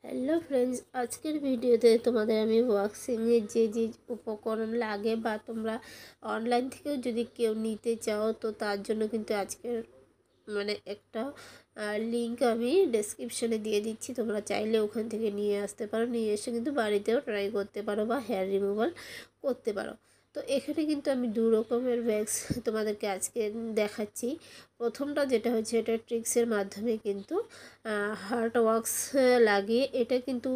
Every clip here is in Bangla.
হ্যালো ফ্রেন্ডস, আজকের ভিডিওতে তোমাদের আমি ওয়াক্সিংয়ের যে উপকরণ লাগে বা তোমরা অনলাইন থেকেও যদি কেউ নিতে চাও তো তার জন্য কিন্তু আজকের একটা লিঙ্ক আমি ডেসক্রিপশনে দিয়ে দিচ্ছি। তোমরা চাইলে ওখান থেকে নিয়ে আসতে পারো, নিয়ে এসে কিন্তু বাড়িতেও ট্রাই করতে পারো বা হেয়ার রিমুভাল করতে পারো। তো এখানে কিন্তু আমি দু রকমের ভ্যাক্স তোমাদেরকে আজকে দেখাচ্ছি। প্রথমটা যেটা হচ্ছে, এটা ট্রিক্সের মাধ্যমে কিন্তু হার্ট ওয়াক্স লাগিয়ে, এটা কিন্তু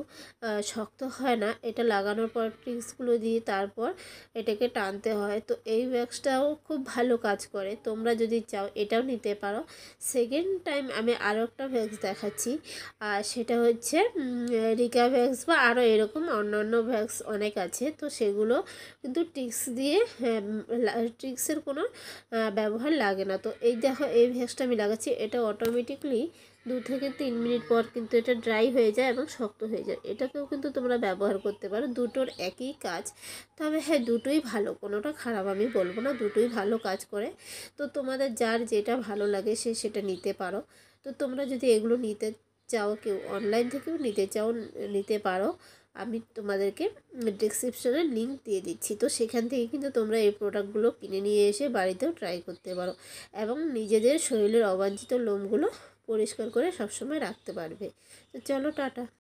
শক্ত হয় না। এটা লাগানোর পর ট্রিক্সগুলো দিয়ে তারপর এটাকে টানতে হয়। তো এই ভ্যাক্সটাও খুব ভালো কাজ করে, তোমরা যদি চাও এটাও নিতে পারো। সেকেন্ড টাইম আমি আরও একটা ভ্যাক্স দেখাচ্ছি, আর সেটা হচ্ছে রিকা ভ্যাক্স বা আরও এরকম অন্যান্য ভ্যাক্স অনেক আছে। তো সেগুলো কিন্তু ট্রিক্স দিয়ে ট্রিক্সের কোনো ব্যবহার লাগে না। তো এই দেখো, এই ভ্যাক্সটা আমি লাগাচ্ছি, এটা অটোমেটিকলি 2 থেকে 3 মিনিট পর কিন্তু এটা ড্রাই হয়ে যায় এবং শক্ত হয়ে যায়। এটাকেও কিন্তু তোমরা ব্যবহার করতে পারো, দুটোর একই কাজ। তবে হ্যাঁ, দুটোই ভালো, কোনোটা খারাপ আমি বলবো না, দুটোই ভালো কাজ করে। তো তোমাদের যার যেটা ভালো লাগে সে সেটা নিতে পারো। তো তোমরা যদি এগুলো নিতে চাও, কেউ অনলাইন থেকেও নিতে চাও, নিতে পারো। আমি তোমাদেরকে ডেসক্রিপশনে লিঙ্ক দিয়ে দিচ্ছি, তো সেখান থেকে কিন্তু তোমরা এই প্রোডাক্টগুলো কিনে নিয়ে এসে বাড়িতেও ট্রাই করতে পারো এবং নিজেদের শরীরের অবাঞ্ছিত লোমগুলো পরিষ্কার করে সবসময় রাখতে পারবে। তো চলো, টাটা।